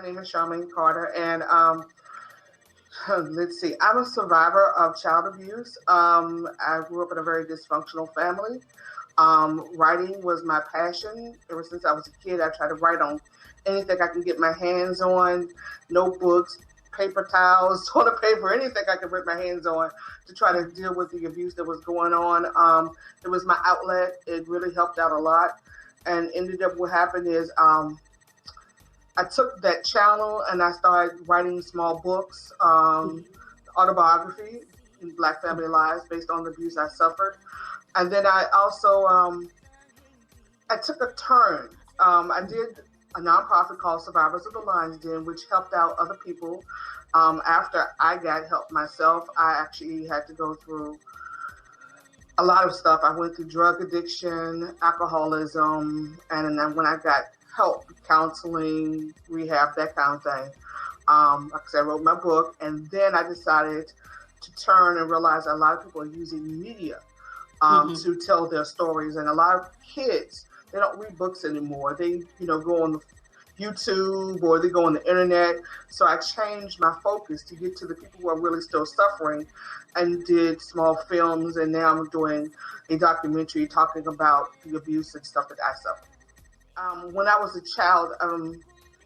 My name is Charmaine Carter, and let's see, I'm a survivor of child abuse. I grew up in a very dysfunctional family. Writing was my passion. Ever since I was a kid, I tried to write on anything I can get my hands on, notebooks, paper towels, toilet paper, anything I could get my hands on to try to deal with the abuse that was going on. It was my outlet. It really helped out a lot. And ended up what happened is I took that channel and I started writing small books, autobiography, Black Family Lives, based on the abuse I suffered. And then I also, I took a turn. I did a nonprofit called Survivors of the Lion's Den, which helped out other people. After I got help myself, I actually had to go through a lot of stuff. I went through drug addiction, alcoholism, and then when I got help, counseling, rehab, that kind of thing. Like I said, I wrote my book, and then I decided to turn and realize a lot of people are using media to tell their stories, and a lot of kids, they don't read books anymore. They, go on YouTube or they go on the internet. So I changed my focus to get to the people who are really still suffering, and did small films, and now I'm doing a documentary talking about the abuse and stuff that I suffered. When I was a child,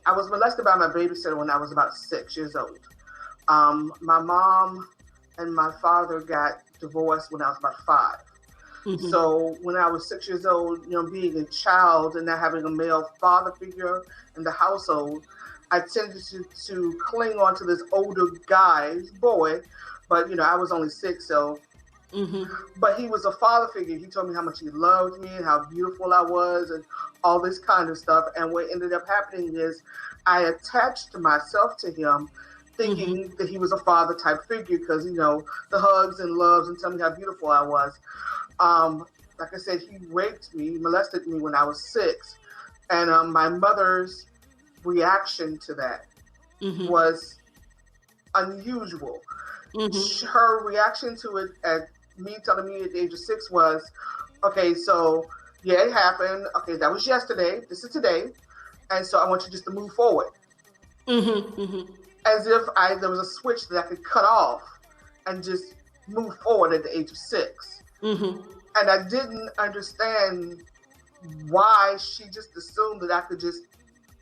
I was molested by my babysitter when I was about 6 years old. My mom and my father got divorced when I was about 5. So when I was 6 years old, being a child and not having a male father figure in the household, I tended to cling on to this older boy, but I was only 6, so. But he was a father figure. He told me how much he loved me and how beautiful I was and all this kind of stuff. And what ended up happening is I attached myself to him, thinking that he was a father type figure because, the hugs and loves and telling me how beautiful I was. Like I said, he raped me, molested me when I was 6. And my mother's reaction to that was unusual. Her reaction to it at me telling me at the age of 6 was, okay, so yeah, it happened. Okay, that was yesterday. This is today. And so I want you just to move forward. As if there was a switch that I could cut off and just move forward at the age of 6. And I didn't understand why she just assumed that I could just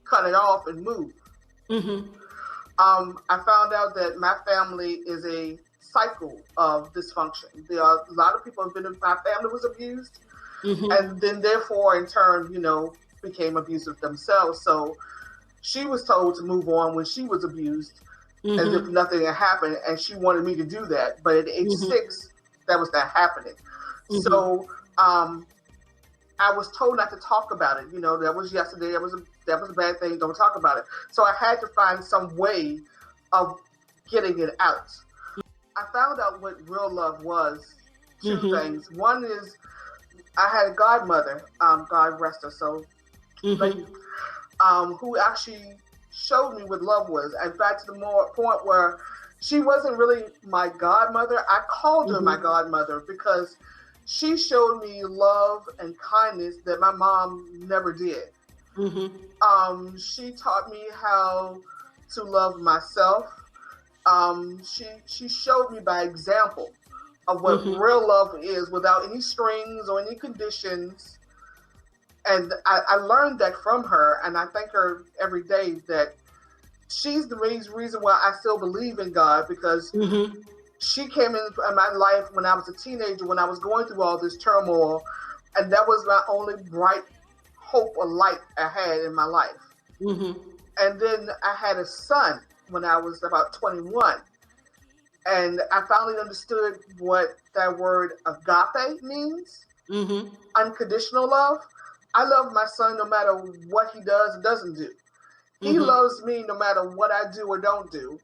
cut it off and move. I found out that my family is a cycle of dysfunction. There are a lot of people have been in my family was abused, and then therefore in turn, became abusive themselves. So she was told to move on when she was abused, as if nothing had happened, and she wanted me to do that. But at age 6, that was not happening. So I was told not to talk about it. That was yesterday. That was a bad thing. Don't talk about it. So I had to find some way of getting it out. I found out what real love was. 2 things. One is I had a godmother, God rest her soul, who actually showed me what love was. In fact, to the point where she wasn't really my godmother. I called her my godmother because she showed me love and kindness that my mom never did. She taught me how to love myself. She showed me by example of what real love is without any strings or any conditions. And I learned that from her, and I thank her every day that she's the reason why I still believe in God, because she came in my life when I was a teenager, when I was going through all this turmoil, and that was my only bright hope or light I had in my life. And then I had a son when I was about 21, and I finally understood what that word agape means, unconditional love. I love my son no matter what he does and doesn't do. He loves me no matter what I do or don't do.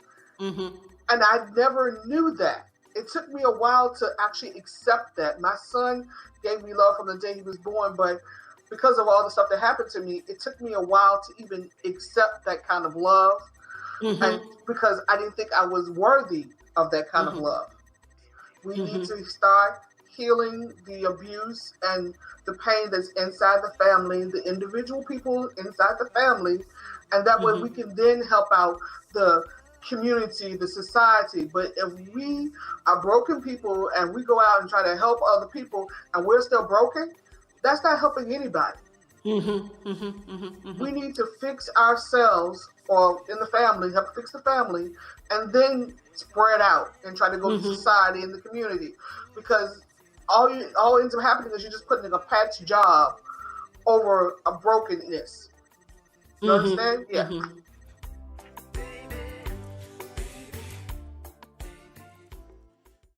And I never knew that. It took me a while to actually accept that. My son gave me love from the day he was born, but because of all the stuff that happened to me, it took me a while to even accept that kind of love. And because I didn't think I was worthy of that kind of love. We need to start healing the abuse and the pain that's inside the family, the individual people inside the family And that way we can then help out the community, the society. But if we are broken people and we go out and try to help other people and we're still broken, that's not helping anybody. We need to fix ourselves, or in the family, help fix the family, and then spread out and try to go to society and the community. Because all ends up happening is you're just putting a patch job over a brokenness. You understand? Yeah.